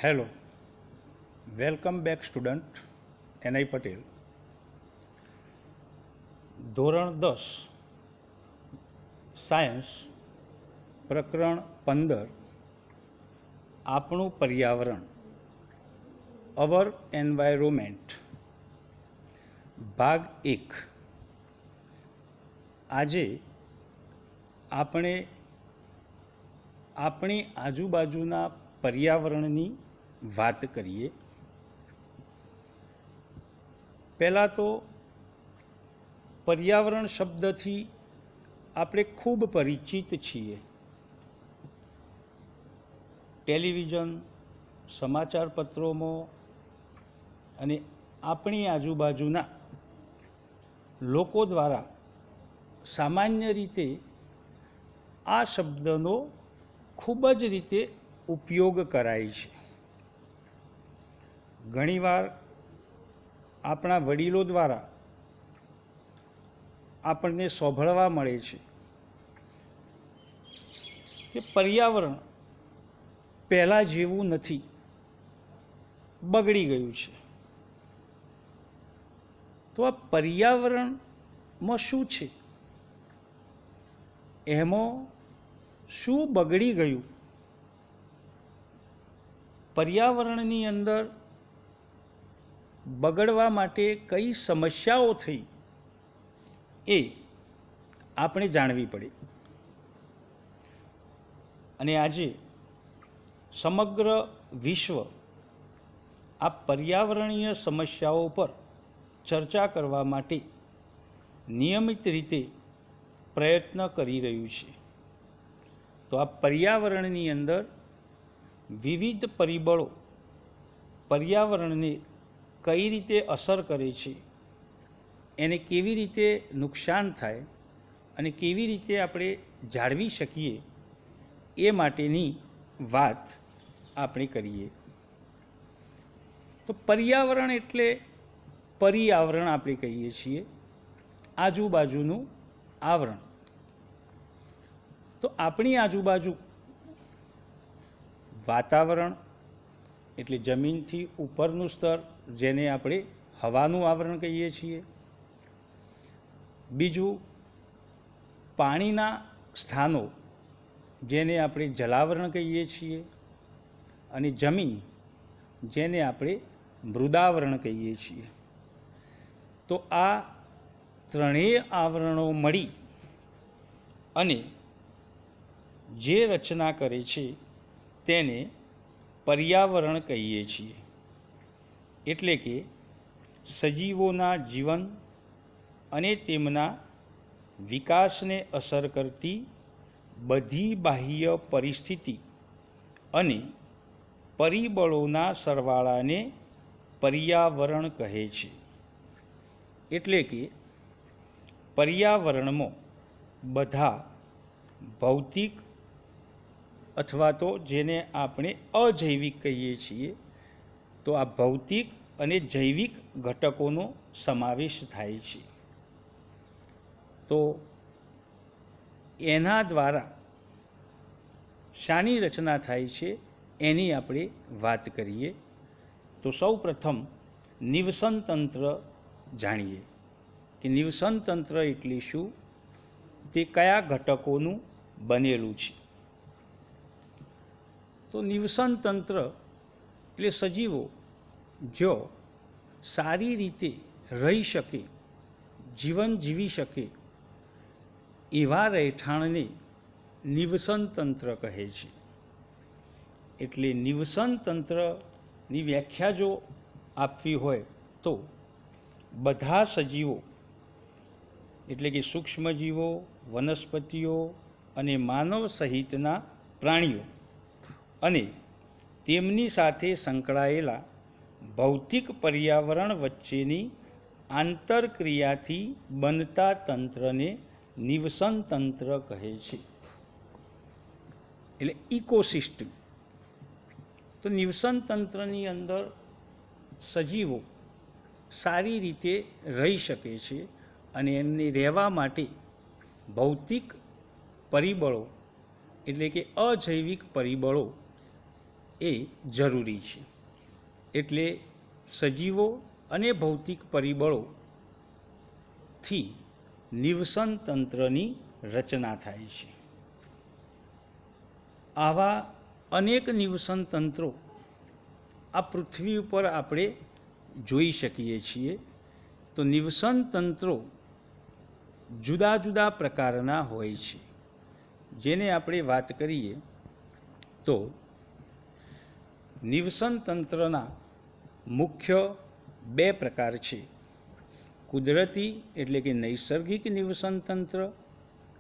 Hello, welcome back student NI Patel. ધોરણ 10 science પ્રકરણ 15 આપણું પર્યાવરણ અવર એન્વાયરોમેન્ટ ભાગ 1. આજે આપણે આપણી આજુબાજુના પર્યાવરણની વાત કરીએ. પહેલાં તો પર્યાવરણ શબ્દથી આપણે ખૂબ પરિચિત છીએ. ટેલિવિઝન, સમાચાર પત્રોમાં અને આપણી આજુબાજુના લોકો દ્વારા સામાન્ય રીતે આ શબ્દનો ખૂબ જ રીતે ઉપયોગ કરાય છે. ઘણીવાર આપણા વડીલો દ્વારા આપણને સાંભળવા મળે છે કે પર્યાવરણ પહેલાં જેવું નથી, બગડી ગયું છે. તો આ પર્યાવરણમાં શું છે, એમાં શું બગડી ગયું, પર્યાવરણની અંદર બગડવા માટે કઈ સમસ્યાઓ થઈ, એ આપણે જાણવી પડે. અને આજે સમગ્ર વિશ્વ આ પર્યાવરણીય સમસ્યાઓ પર ચર્ચા કરવા માટે નિયમિત રીતે પ્રયત્ન કરી રહ્યું છે. તો આ પર્યાવરણની અંદર વિવિધ પરિબળો પર્યાવરણને કઈ રીતે અસર કરે છે, એને કેવી રીતે નુકસાન થાય અને કેવી રીતે આપણે જાળવી શકીએ, એ માટેની વાત આપણે કરીએ. તો પર્યાવરણ એટલે પર્યાવરણ આપણે કહીએ છીએ, આજુબાજુનું આવરણ. તો આપણી આજુબાજુ વાતાવરણ એટલે જમીનથી ઉપરનું સ્તર, જેને આપણે હવાનું આવરણ કહીએ છીએ. બીજું પાણીના સ્થાનો, જેને આપણે જલાવરણ કહીએ છીએ. અને જમીન, જેને આપણે મૃદાવરણ કહીએ છીએ. તો આ ત્રણેય આવરણો મળી અને જે રચના કરે છે તેને પર્યાવરણ કહીએ છીએ. એટલે કે સજીવોના જીવન અને તેમના વિકાસને અસર કરતી બધી બાહ્ય પરિસ્થિતિ અને પરિબળોના સરવાળાને પર્યાવરણ કહે છે. એટલે કે પર્યાવરણમાં બધા ભૌતિક અથવા તો જેને આપણે અજૈવિક કહીએ છીએ, તો આ ભૌતિક અને જૈવિક ઘટકોનો સમાવેશ થાય છે. તો એના દ્વારા શાની રચના થાય છે એની આપણે વાત કરીએ. તો સૌ પ્રથમ નિવસન તંત્ર જાણીએ કે નિવસન તંત્ર એટલે શું, તે કયા ઘટકોનું બનેલું છે. તો નિવસન તંત્ર એટલે સજીવો જો સારી રીતે રહી શકે, જીવન જીવી શકે, એવા રહેઠાણને નિવસન તંત્ર કહે છે. એટલે નિવસન તંત્રની વ્યાખ્યા જો આપવી હોય તો બધા સજીવો એટલે કે સૂક્ષ્મજીવો, વનસ્પતિઓ અને માનવ સહિતના પ્રાણીઓ અને તેમની સાથે સંકળાયેલા ભૌતિક પર્યાવરણ વચ્ચેની આંતરક્રિયાથી બનતા તંત્રને નિવસન તંત્ર કહે છે. એટલે ઇકોસિસ્ટમ. તો નિવસન તંત્રની અંદર સજીવો સારી રીતે રહી શકે છે અને એમને રહેવા માટે ભૌતિક પરિબળો એટલે કે અજૈવિક પરિબળો એ જરૂરી છે. એટલે સજીવો અને ભૌતિક પરિબળોથી નિવસન તંત્રની રચના થાય છે. આવા અનેક નિવસન તંત્રો આ પૃથ્વી ઉપર આપણે જોઈ શકીએ છીએ. તો નિવસન તંત્રો જુદા જુદા પ્રકારના હોય છે. જેને આપણે વાત કરીએ તો નિવસન તંત્રના મુખ્ય બે પ્રકાર છે. કુદરતી એટલે કે નૈસર્ગિક નિવસન તંત્ર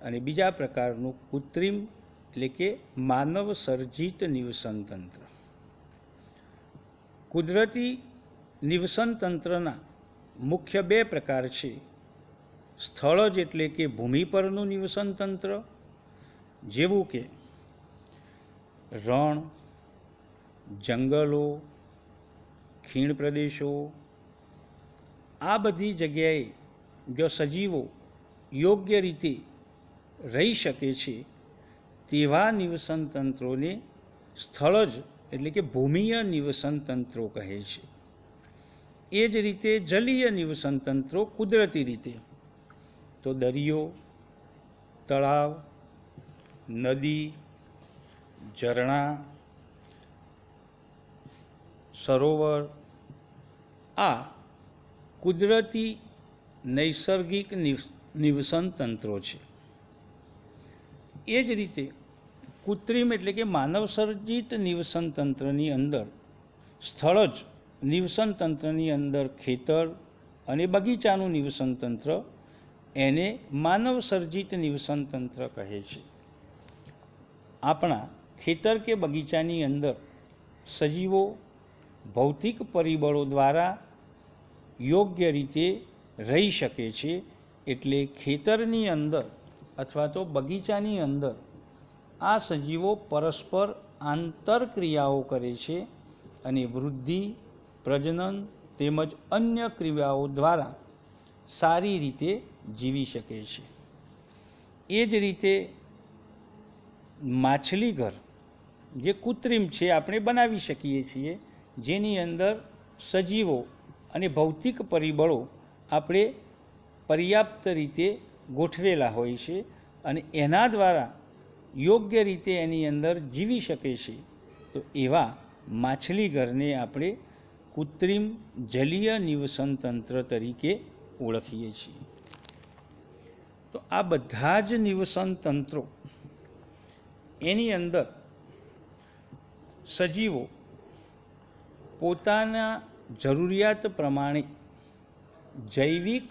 અને બીજા પ્રકારનું કૃત્રિમ એટલે કે માનવ સર્જિત નિવસન તંત્ર. કુદરતી નિવસન તંત્રના મુખ્ય બે પ્રકાર છે. સ્થળજ એટલે કે ભૂમિ પરનું નિવસન તંત્ર, જેવું કે રણ, જંગલો, ખીણ પ્રદેશો. આ બધી જગ્યાએ જો સજીવો યોગ્ય રીતે રહી શકે છે તેવા નિવસન તંત્રોને સ્થળજ એટલે કે ભૂમિય નિવસન તંત્રો કહે છે. એ જ રીતે જલીય નિવસન તંત્રો કુદરતી રીતે તો દરિયો, તળાવ, નદી, ઝરણા, સરોવર આ કુદરતી નૈસર્ગિક નિવસન તંત્રો છે. એ જ રીતે કૃત્રિમ એટલે કે માનવ સર્જિત નિવસન તંત્રની અંદર સ્થળજ નિવસન તંત્રની અંદર ખેતર અને બગીચાનું નિવસન તંત્ર એને માનવ સર્જિત નિવસન તંત્ર કહે છે. આપણા ખેતર કે બગીચાની અંદર સજીવો ભૌતિક પરિબળો દ્વારા યોગ્ય રીતે રહી શકે છે. એટલે ખેતરની અંદર અથવા તો બગીચાની અંદર આ સજીવો પરસ્પર આંતરક્રિયાઓ કરે છે અને વૃદ્ધિ, પ્રજનન તેમજ અન્ય ક્રિયાઓ દ્વારા સારી રીતે જીવી શકે છે. એ જ રીતે માછલી ઘર જે કૃત્રિમ છે આપણે બનાવી શકીએ છીએ, જેની અંદર સજીવો અને ભૌતિક પરિબળો આપણે પર્યાપ્ત રીતે ગોઠવેલા હોય છે અને એના દ્વારા યોગ્ય રીતે એની અંદર જીવી શકે છે. તો એવા માછલી ઘરને આપણે કૃત્રિમ જલીય નિવસન તંત્ર તરીકે ઓળખીએ છીએ. તો આ બધા જ નિવસન તંત્રો એની અંદર સજીવો પોતાના જરૂરિયાત પ્રમાણે જૈવિક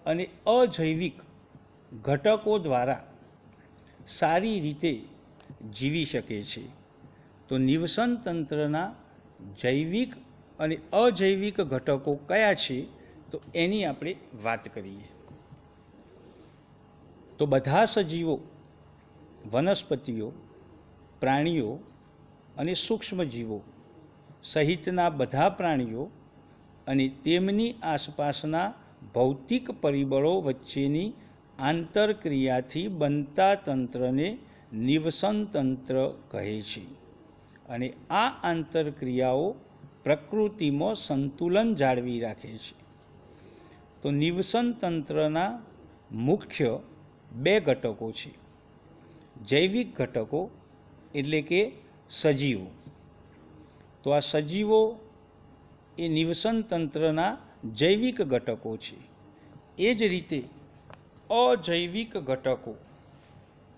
અને અજૈવિક ઘટકો દ્વારા સારી રીતે જીવી શકે છે. તો નિવસન તંત્રના જૈવિક અને અજૈવિક ઘટકો કયા છે તો એની આપણે વાત કરીએ. તો બધા સજીવો, વનસ્પતિઓ, પ્રાણીઓ અને સૂક્ષ્મજીવો સહિતના બધા પ્રાણીઓ અને તેમની આસપાસના ભૌતિક પરિબળો વચ્ચેની આંતરક્રિયાથી બનતા તંત્રને નિવસન તંત્ર કહે છે. અને આ આંતરક્રિયાઓ પ્રકૃતિમાં સંતુલન જાળવી રાખે છે. તો નિવસન તંત્રના મુખ્ય બે ઘટકો છે. જૈવિક ઘટકો એટલે કે સજીવો. તો આ સજીવો એ નિવસન તંત્રના જૈવિક ઘટકો છે. એ જ રીતે અજૈવિક ઘટકો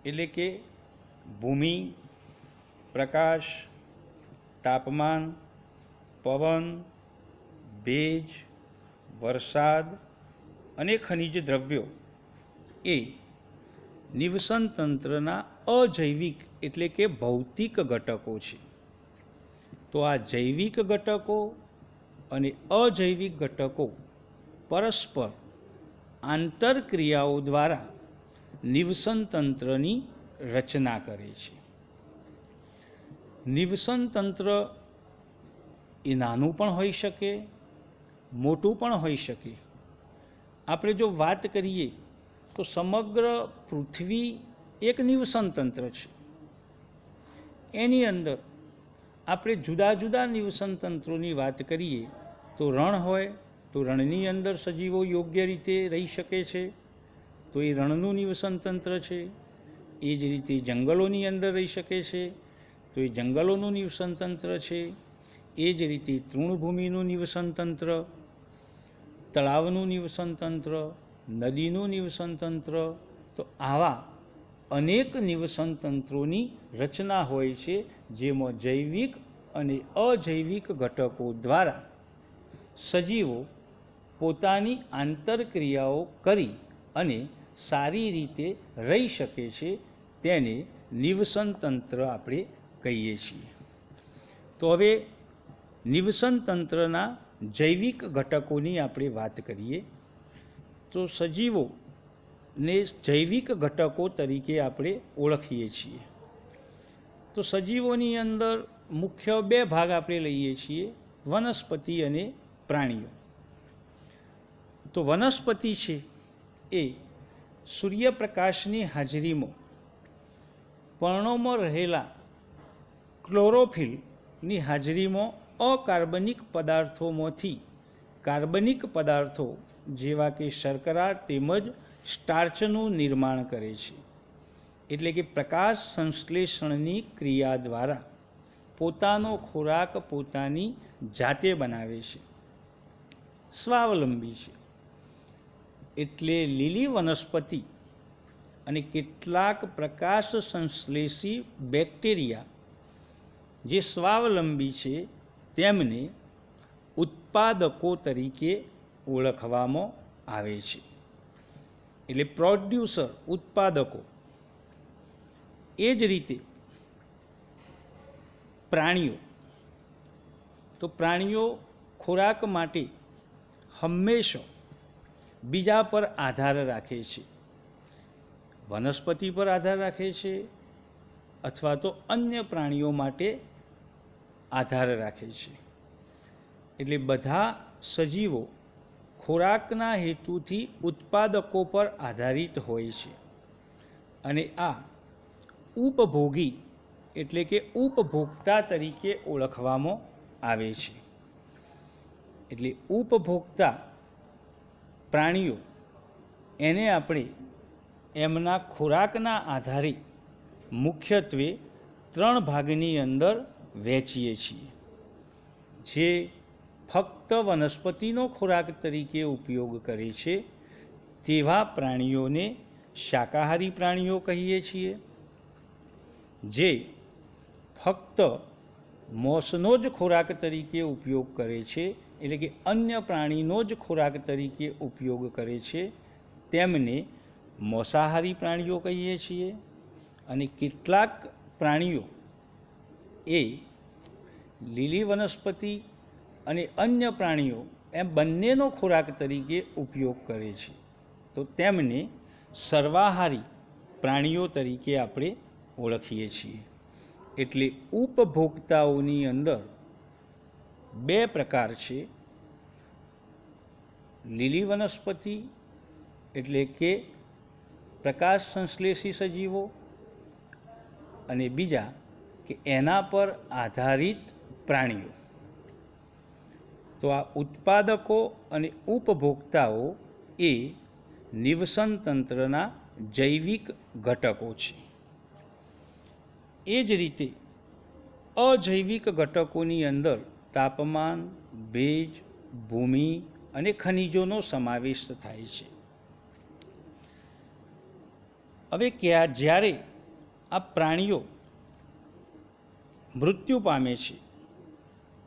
એટલે કે ભૂમિ, પ્રકાશ, તાપમાન, પવન, ભેજ, વરસાદ અને ખનિજ દ્રવ્યો એ નિવસન તંત્રના અજૈવિક એટલે કે ભૌતિક ઘટકો છે. તો આ જૈવિક ઘટકો અને અજૈવિક ઘટકો પરસ્પર આંતરક્રિયાઓ દ્વારા નિવસન તંત્રની રચના કરે છે. નિવસન તંત્ર એ નાનું પણ હોઈ શકે, મોટું પણ હોઈ શકે. આપણે જો વાત કરીએ તો સમગ્ર પૃથ્વી એક નિવસન તંત્ર છે. એની અંદર આપણે જુદા જુદા નિવસન તંત્રોની વાત કરીએ તો રણ હોય તો રણની અંદર સજીવો યોગ્ય રીતે રહી શકે છે, તો એ રણનું નિવસન તંત્ર છે. એ જ રીતે જંગલોની અંદર રહી શકે છે, તો એ જંગલોનું નિવસન તંત્ર છે. એ જ રીતે તૃણભૂમિનું નિવસન તંત્ર, તળાવનું નિવસન તંત્ર, નદીનું નિવસન તંત્ર, તો આવા અનેક નિવસન તંત્રોની રચના હોય છે, જેમાં જૈવિક અને અજૈવિક ઘટકો દ્વારા સજીવો પોતાની આંતરક્રિયાઓ કરી અને સારી રીતે રહી શકે છે. તેને નિવસન તંત્ર આપણે કહીએ છીએ. તો હવે નિવસન તંત્રના જૈવિક ઘટકોની આપણે વાત કરીએ તો સજીવોને જૈવિક ઘટકો તરીકે આપણે ઓળખીએ છીએ. તો સજીવોની અંદર મુખ્ય બે ભાગ આપણે લઈએ છીએ, વનસ્પતિ અને પ્રાણીઓ. તો વનસ્પતિ છે એ સૂર્યપ્રકાશની હાજરીમાં પર્ણોમાં રહેલા ક્લોરોફિલની હાજરીમાં અકાર્બનિક પદાર્થોમાંથી કાર્બનિક પદાર્થો જેવા કે શર્કરા તેમજ સ્ટાર્ચનું નિર્માણ કરે છે. એટલે કે પ્રકાશ સંશ્લેષણની ક્રિયા દ્વારા પોતાનો ખોરાક પોતાની જાતે બનાવે છે, સ્વાવલંબી છે. એટલે લીલી વનસ્પતિ અને કેટલાક પ્રકાશ સંશ્લેષી બેક્ટેરિયા જે સ્વાવલંબી છે તેમને ઉત્પાદકો તરીકે ઓળખવામાં આવે છે. એટલે પ્રોડ્યુસર, ઉત્પાદકો. એ જ રીતે પ્રાણીઓ, તો પ્રાણીઓ ખોરાક માટે હંમેશા બીજા પર આધાર રાખે છે, વનસ્પતિ પર આધાર રાખે છે અથવા તો અન્ય પ્રાણીઓ માટે આધાર રાખે છે. એટલે બધા સજીવો ખોરાકના હેતુથી ઉત્પાદકો પર આધારિત હોય છે. અને આ ઉપભોગી એટલે કે ઉપભોક્તા તરીકે ઓળખવામાં આવે છે. એટલે ઉપભોક્તા પ્રાણીઓ એને આપણે એમના ખોરાકના આધારે મુખ્યત્વે 3 ભાગની અંદર વહેંચીએ છીએ. જે ફક્ત વનસ્પતિનો ખોરાક તરીકે ઉપયોગ કરે છે તેવા પ્રાણીઓને શાકાહારી પ્રાણીઓ કહીએ છીએ. જે ફક્ત માંસનો જ ખોરાક તરીકે ઉપયોગ કરે છે, એટલે કે અન્ય પ્રાણીનો જ ખોરાક તરીકે ઉપયોગ કરે છે, તેમને માંસાહારી પ્રાણીઓ કહીએ છીએ. અને કેટલાક પ્રાણીઓ એ લીલી વનસ્પતિ અને અન્ય પ્રાણીઓ એમ બંનેનો ખોરાક તરીકે ઉપયોગ કરે છે, તો તેમને સર્વાહારી પ્રાણીઓ તરીકે આપણે ઓળખીએ છીએ. એટલે ઉપભોક્તાઓની અંદર 2 પ્રકાર છે, લીલી વનસ્પતિ એટલે કે પ્રકાશ સંશ્લેષી સજીવો, અને બીજા કે એના પર આધારિત પ્રાણીઓ. તો આ ઉત્પાદકો અને ઉપભોક્તાઓ એ નિવસન તંત્રના જૈવિક ઘટકો છે. એ જ રીતે અજૈવિક ઘટકોની અંદર તાપમાન, ભેજ, ભૂમિ અને ખનિજોનો સમાવેશ થાય છે. હવે જ્યારે આ પ્રાણીઓ મૃત્યુ પામે છે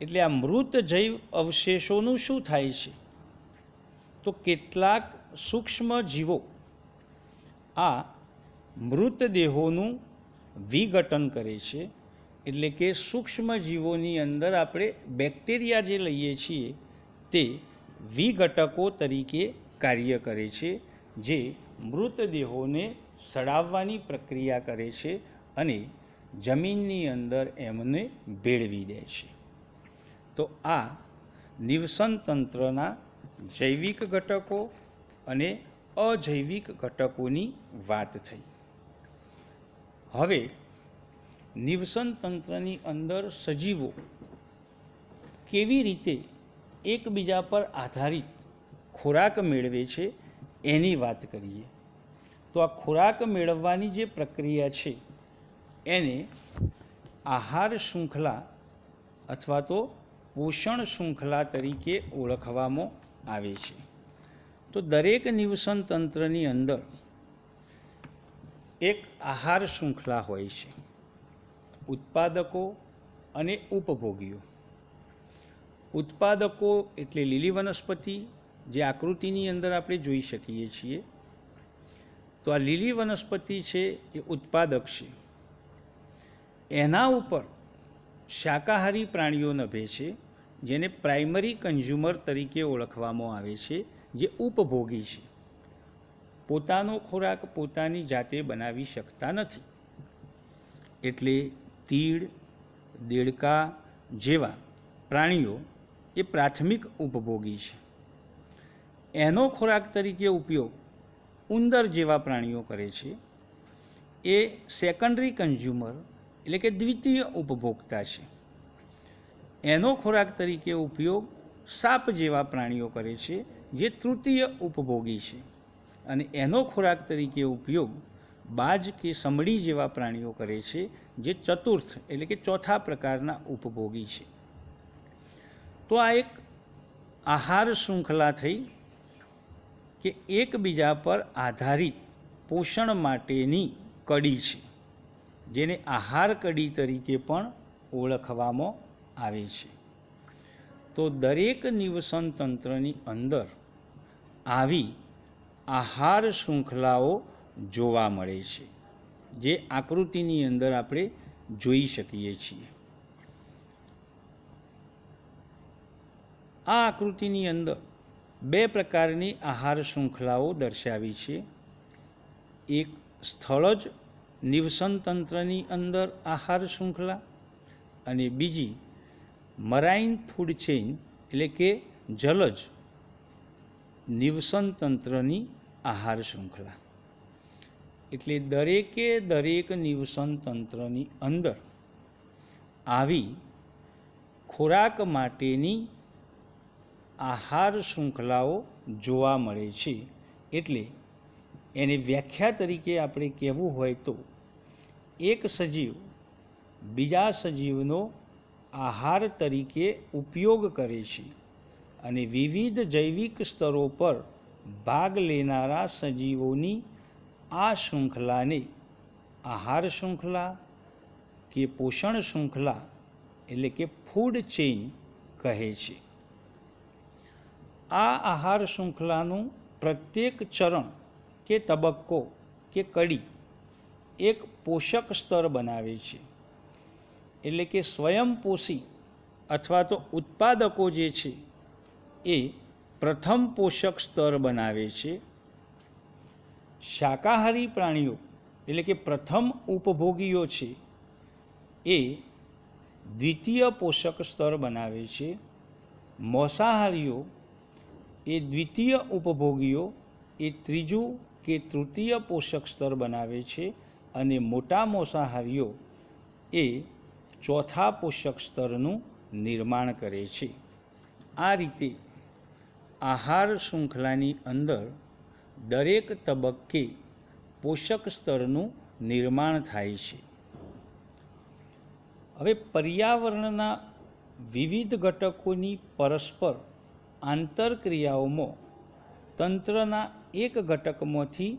એટલે આ મૃત જૈવ અવશેષોનું શું થાય છે? તો કેટલાક સૂક્ષ્મ જીવો આ મૃતદેહોનું વિઘટન કરે છે. એટલે કે સૂક્ષ્મ જીવોની અંદર આપણે બેક્ટેરિયા જે લઈએ છીએ તે વિઘટકો તરીકે કાર્ય કરે છે, જે મૃતદેહોને સડાવવાની પ્રક્રિયા કરે છે અને જમીનની અંદર એમને ભેળવી દે છે. તો આ નિવસન તંત્રના જૈવિક ઘટકો અને અજૈવિક ઘટકોની વાત થઈ. હવે નિવસન તંત્રની અંદર સજીવો કેવી રીતે એકબીજા પર આધારિત ખોરાક મેળવે છે એની વાત કરીએ. તો આ ખોરાક મેળવવાની જે પ્રક્રિયા છે એને આહાર શૃંખલા અથવા તો પોષણ શૃંખલા તરીકે ઓળખવામાં આવે છે. તો દરેક નિવસન તંત્રની અંદર એક આહાર શૃંખલા હોય છે, ઉત્પાદકો અને ઉપભોગીઓ. ઉત્પાદકો એટલે લીલી વનસ્પતિ, જે આકૃતિની અંદર આપણે જોઈ શકીએ છીએ. તો આ લીલી વનસ્પતિ છે એ ઉત્પાદક છે. એના ઉપર શાકાહારી પ્રાણીઓ નભે છે, જેને પ્રાઇમરી કન્ઝ્યુમર તરીકે ઓળખવામાં આવે છે, જે ઉપભોગી છે. પોતાનો ખોરાક પોતાની જાતે બનાવી શકતા નથી. એટલે તીડ, દેડકા જેવા પ્રાણીઓ એ પ્રાથમિક ઉપભોગી છે. એનો ખોરાક તરીકે ઉપયોગ ઉંદર જેવા પ્રાણીઓ કરે છે, એ સેકન્ડરી કન્ઝ્યુમર એટલે કે દ્વિતીય ઉપભોક્તા છે. એનો ખોરાક તરીકે ઉપયોગ સાપ જેવા પ્રાણીઓ કરે છે, જે તૃતીય ઉપભોગી છે. અને એનો ખોરાક તરીકે ઉપયોગ બાજ કે સમડી જેવા પ્રાણીઓ કરે છે, જે ચતુર્થ એટલે કે ચોથા પ્રકારના ઉપભોગી છે. તો આ એક આહાર શૃંખલા થઈ કે એકબીજા પર આધારિત પોષણ માટેની કડી છે, જેને આહાર કડી તરીકે પણ ઓળખવામાં આવે છે. તો દરેક નિવસન તંત્રની અંદર આવી આહાર શૃંખલાઓ જોવા મળે છે, જે આકૃતિની અંદર આપણે જોઈ શકીએ છીએ. આ આકૃતિની અંદર બે પ્રકારની આહાર શૃંખલાઓ દર્શાવી છે. એક સ્થળજ નિવસન તંત્રની અંદર આહાર શૃંખલા અને બીજી મરાઇન ફૂડ ચેઇન એટલે કે જલજ નિવસન તંત્રની આહાર શૃંખલા. એટલે દરેકે દરેક નિવસન તંત્રની અંદર આવી ખોરાક માટેની આહાર શૃંખલાઓ જોવા મળે છે. એટલે એને વ્યાખ્યા તરીકે આપણે કહેવું હોય તો એક સજીવ બીજા સજીવનો આહાર તરીકે ઉપયોગ કરે છે અને વિવિધ જૈવિક સ્તરો પર ભાગ લેનારા સજીવોની આ શૃંખલાને આહાર શૃંખલા કે પોષણ શૃંખલા એટલે કે ફૂડ ચેઇન કહે છે. આ આહાર શૃંખલાનું પ્રત્યેક ચરણ કે તબક્કો કે કડી એક પોષક સ્તર બનાવે છે. એટલે કે સ્વયંપોષી અથવા તો ઉત્પાદકો જે છે એ પ્રથમ પોષક સ્તર બનાવે છે. શાકાહારી પ્રાણીઓ એટલે કે પ્રથમ ઉપભોગીઓ છે એ દ્વિતીય પોષક સ્તર બનાવે છે. માંસાહારીઓ એ દ્વિતીય ઉપભોગીઓ એ ત્રીજું કે તૃતીય પોષક સ્તર બનાવે છે અને મોટા માંસાહારીઓ એ ચોથા પોષક સ્તરનું નિર્માણ કરે છે. આ રીતે આહાર શૃંખલાની અંદર દરેક તબક્કે પોષક સ્તરનું નિર્માણ થાય છે. હવે પર્યાવરણના વિવિધ ઘટકોની પરસ્પર આંતરક્રિયાઓમાં તંત્રના એક ઘટકમાંથી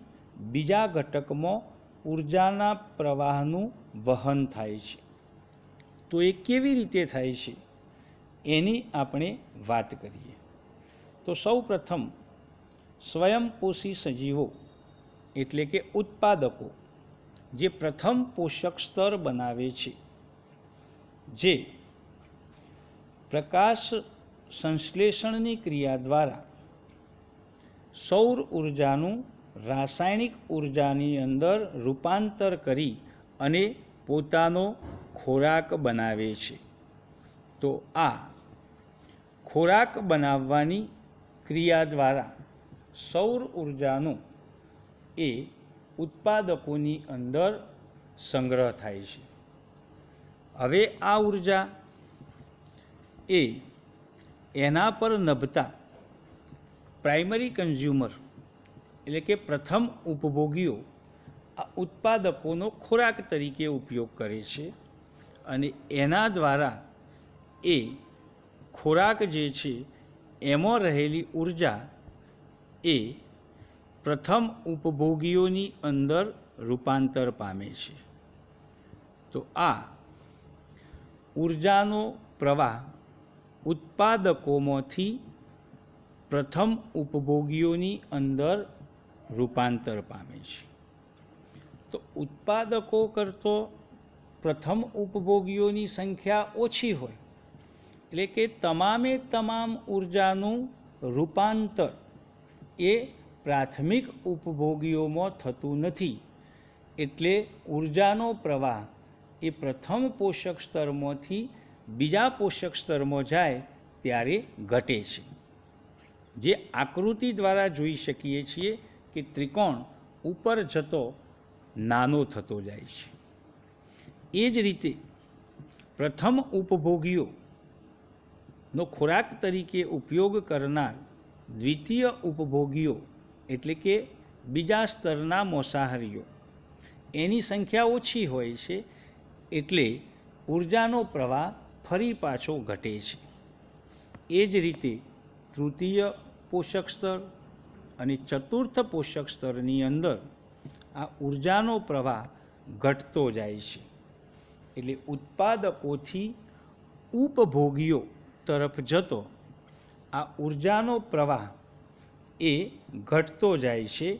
બીજા ઘટકમાં ઉર્જાના પ્રવાહનું વહન થાય છે. તો એ કેવી રીતે થાય છે એની આપણે વાત કરીએ. તો સૌ પ્રથમ સ્વયંપોષી સજીવો એટલે કે ઉત્પાદકો જે પ્રથમ પોષક સ્તર બનાવે છે, જે પ્રકાશ સંશ્લેષણની ક્રિયા દ્વારા સૌર ઉર્જાનું રાસાયણિક ઉર્જાની અંદર રૂપાંતર કરી અને પોતાનો ખોરાક બનાવે છે. તો આ ખોરાક બનાવવાની ક્રિયા દ્વારા સૌર ઉર્જાનો એ ઉત્પાદકોની અંદર સંગ્રહ થાય છે. હવે આ ઉર્જા એ એના પર નભતા પ્રાઇમરી કન્ઝ્યુમર એટલે કે પ્રથમ ઉપભોગીઓ આ ઉત્પાદકોનો ખોરાક તરીકે ઉપયોગ કરે છે અને એના દ્વારા એ ખોરાક જે છે એમાં રહેલી ઉર્જા એ પ્રથમ ઉપભોગીઓની અંદર રૂપાંતર પામે છે. તો આ ઉર્જાનો પ્રવાહ ઉત્પાદકોમાંથી પ્રથમ ઉપભોગીઓની અંદર રૂપાંતર પામે છે. તો ઉત્પાદકો કરતો પ્રથમ ઉપભોગીઓની સંખ્યા ઓછી હોય એટલે કે તમામે તમામ ઉર્જાનું રૂપાંતર એ પ્રાથમિક ઉપભોગીઓમાં થતું નથી, એટલે ઉર્જાનો પ્રવાહ એ પ્રથમ પોષક સ્તરમાંથી બીજા પોષક સ્તરમાં જાય ત્યારે ઘટે છે. જે આકૃતિ દ્વારા જોઈ શકીએ છીએ કે ત્રિકોણ ઉપર જતો નાનો થતો જાય છે. એ જ રીતે પ્રથમ ઉપભોગીઓનો ખોરાક તરીકે ઉપયોગ કરનાર દ્વિતીય ઉપભોગીઓ એટલે કે બીજા સ્તરના મોસાહારીઓ એની સંખ્યા ઓછી હોય છે, એટલે ઉર્જાનો પ્રવાહ ફરી પાછો ઘટે છે. એ જ રીતે તૃતીય પોષક સ્તર અને ચતુર્થ પોષક સ્તરની અંદર આ ઉર્જાનો પ્રવાહ ઘટતો જાય છે. એટલે ઉત્પાદકોથી ઉપભોગીઓ તરફ જતો આ ઉર્જાનો પ્રવાહ એ ઘટતો જાય છે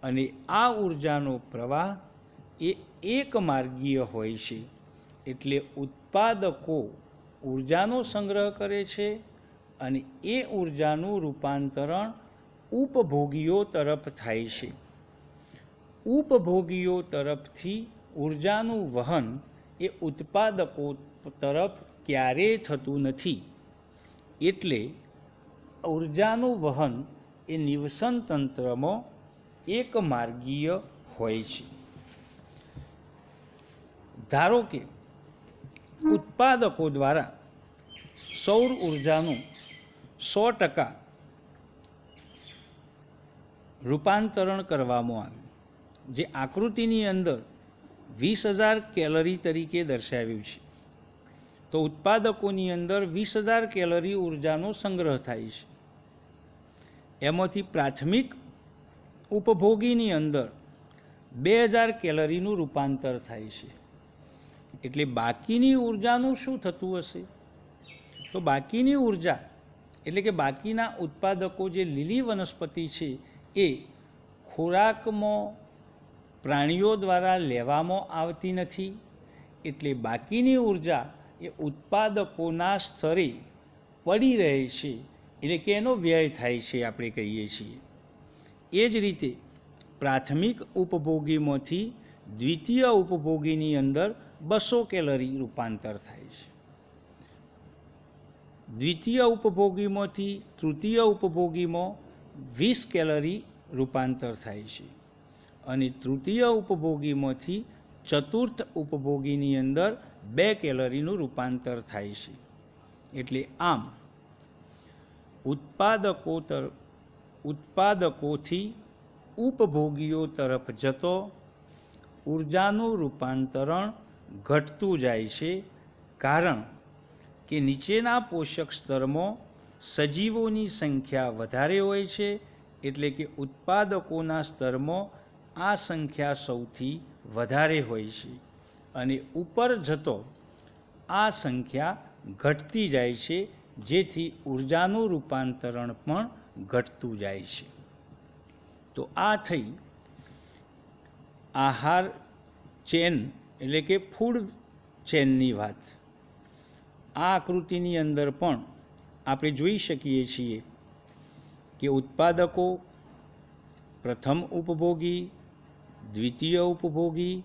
અને આ ઉર્જાનો પ્રવાહ એ એક માર્ગીય હોય છે. એટલે ઉત્પાદકો ઉર્જાનો સંગ્રહ કરે છે અને એ ઉર્જાનું રૂપાંતરણ ઉપભોગીઓ તરફ થાય છે. ઉપભોગીઓ તરફથી ઉર્જાનું વહન એ ઉત્પાદકો તરફ ક્યારેય થતું નથી, એટલે ઉર્જાનું વહન એ નિવસન તંત્રમાં એક માર્ગીય હોય છે. ધારો કે ઉત્પાદકો દ્વારા સૌર ઉર્જાનું 100% રૂપાંતરણ કરવામાં આવ્યું, જે આકૃતિની અંદર 20,000 કેલરી તરીકે દર્શાવ્યું છે. તો ઉત્પાદકોની અંદર 20,000 કેલરી ઉર્જાનો સંગ્રહ થાય છે. એમાંથી પ્રાથમિક ઉપભોગીની અંદર 2,000 કેલરીનું રૂપાંતર થાય છે. એટલે બાકીની ઉર્જાનું શું થતું હશે? તો બાકીની ઉર્જા એટલે કે બાકીના ઉત્પાદકો જે લીલી વનસ્પતિ છે એ ખોરાકમાં પ્રાણીઓ દ્વારા લેવામાં આવતી નથી, એટલે બાકીની ઉર્જા એ ઉત્પાદકોના સ્તરે પડી રહે છે, એટલે કે એનો વ્યય થાય છે આપણે કહીએ છીએ. એ જ રીતે પ્રાથમિક ઉપભોગીમાંથી દ્વિતીય ઉપભોગીની અંદર 200 કેલરી રૂપાંતર થાય છે. દ્વિતીય ઉપભોગીમાંથી તૃતીય ઉપભોગીમાં 20 કેલરી રૂપાંતર થાય છે અને તૃતીય ઉપભોગીમાંથી ચતુર્થ ઉપભોગીની અંદર 2 કેલરીનું રૂપાંતર થાય છે. એટલે આમ ઉત્પાદકોથી ઉપભોગીઓ તરફ જતો ઉર્જાનું રૂપાંતરણ ઘટતું જાય છે, કારણ કે નીચેના પોષક સ્તરમાં સજીવોની સંખ્યા વધારે હોય છે, એટલે કે ઉત્પાદકોના સ્તરમાં આ સંખ્યા સૌથી વધારે હોય છે અને ઉપર જતો આ સંખ્યા ઘટતી જાય છે, જેથી ઉર્જાનું રૂપાંતરણ પણ ઘટતું જાય છે. તો આ થઈ આહાર ચેન એટલે કે ફૂડ ચેનની વાત. આ આકૃતિની અંદર પણ આપણે જોઈ શકીએ છીએ કે ઉત્પાદકો, પ્રથમ ઉપભોગી, દ્વિતીય ઉપભોગી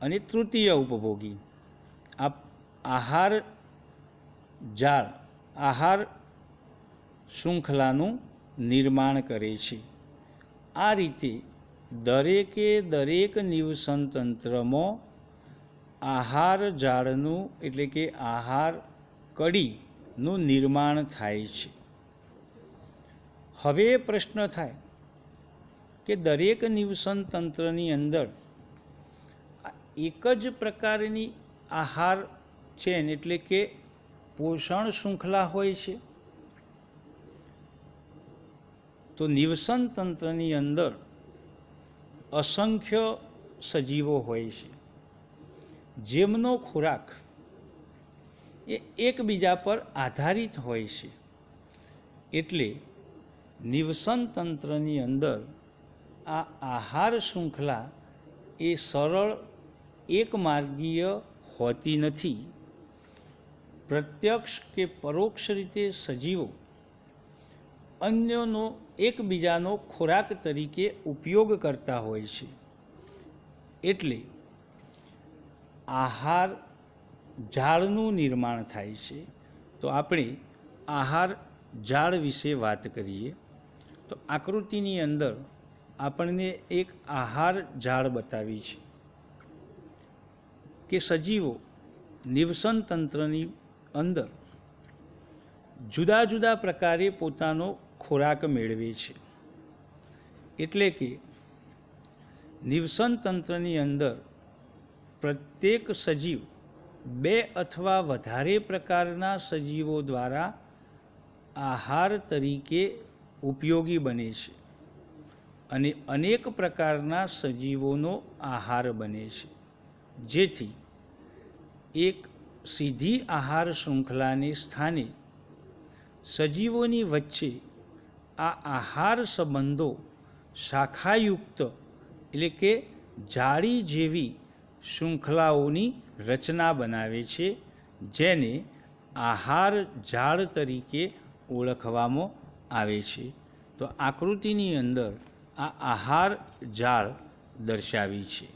અને તૃતીય ઉપભોગી આ આહાર જાળ, આહાર શૃંખલાનું નિર્માણ કરે છે. આ રીતે દરેકે દરેક નિવસન તંત્રમાં આહાર જાળનું એટલે કે આહાર કડીનું નિર્માણ થાય છે. હવે પ્રશ્ન થાય કે દરેક નિવસન તંત્રની અંદર એક જ પ્રકારની આહાર ચેન એટલે કે પોષણ શૃંખલા હોય છે. તો નિવસન તંત્રની અંદર અસંખ્ય સજીવો હોય છે, જેમનો ખોરાક એ એકબીજા પર આધારિત હોય છે. એટલે નિવસન તંત્રની અંદર આ આહાર શૃંખલા એ સરળ એકમાર્ગીય હોતી નથી. પ્રત્યક્ષ કે પરોક્ષ રીતે સજીવો અન્યનો એકબીજાનો ખોરાક તરીકે ઉપયોગ કરતા હોય છે. એટલે આહાર જાળનું નિર્માણ થાય છે. તો આપણે આહાર જાળ વિશે વાત કરીએ. તો આકૃતિની અંદર આપણને એક આહાર જાળ બતાવી છે કે સજીવો નિવસન તંત્રની અંદર જુદા જુદા પ્રકારે પોતાનો ખોરાક મેળવે છે. એટલે કે નિવસન તંત્રની અંદર પ્રત્યેક સજીવ બે અથવા વધારે પ્રકારના સજીવો દ્વારા આહાર તરીકે ઉપયોગી બને છે અને અનેક પ્રકારના સજીવોનો આહાર બને છે. જેથી એક સીધી આહાર શૃંખલાને સ્થાને સજીવોની વચ્ચે આ આહાર સંબંધો શાખાયુક્ત એટલે કે જાળી જેવી શૃંખલાઓની રચના બનાવે છે, જેને આહાર જાળ તરીકે ઓળખવામાં આવે છે. તો આકૃતિની અંદર આ આહાર જાળ દર્શાવી છે.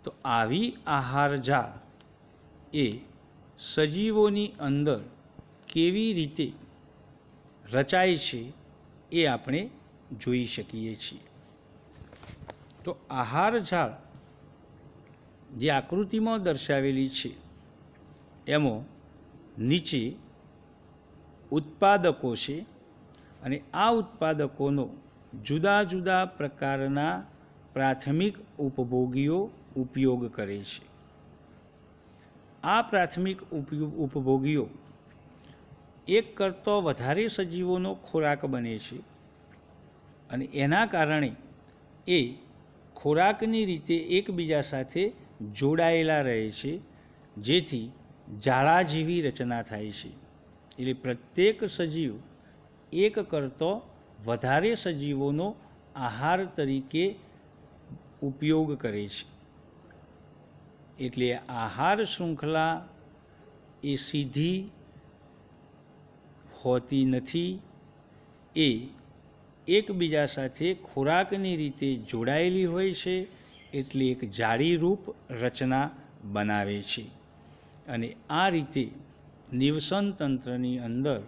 તો આવી આહાર જાળ એ સજીવોની અંદર કેવી રીતે રચાય છે એ આપણે જોઈ શકીએ છીએ. તો આહાર જાળ જે આકૃતિમાં દર્શાવેલી છે એમાં નીચે ઉત્પાદકો છે અને આ ઉત્પાદકોનો જુદા જુદા પ્રકારના પ્રાથમિક ઉપભોગીઓ ઉપયોગ કરે છે. આ પ્રાથમિક ઉપભોગીઓ એક કરતાં વધારે સજીવોનો ખોરાક બને છે અને એના કારણે એ ખોરાકની રીતે એકબીજા સાથે જોડાયેલા રહે છે, જેથી જાળા જેવી રચના થાય છે. એટલે પ્રત્યેક સજીવ એક કરતો વધારે સજીવોનો આહાર તરીકે ઉપયોગ કરે છે. એટલે આહાર શૃંખલા એ સીધી હોતી નથી, એ એકબીજા સાથે ખોરાકની રીતે જોડાયેલી હોય છે. એટલે એક જાળીરૂપ રચના બનાવે છે અને આ રીતે નિવસન તંત્રની અંદર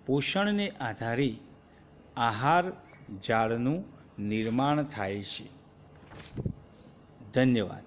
પોષણને આધારે આહાર જાળનું નિર્માણ થાય છે. ધન્યવાદ.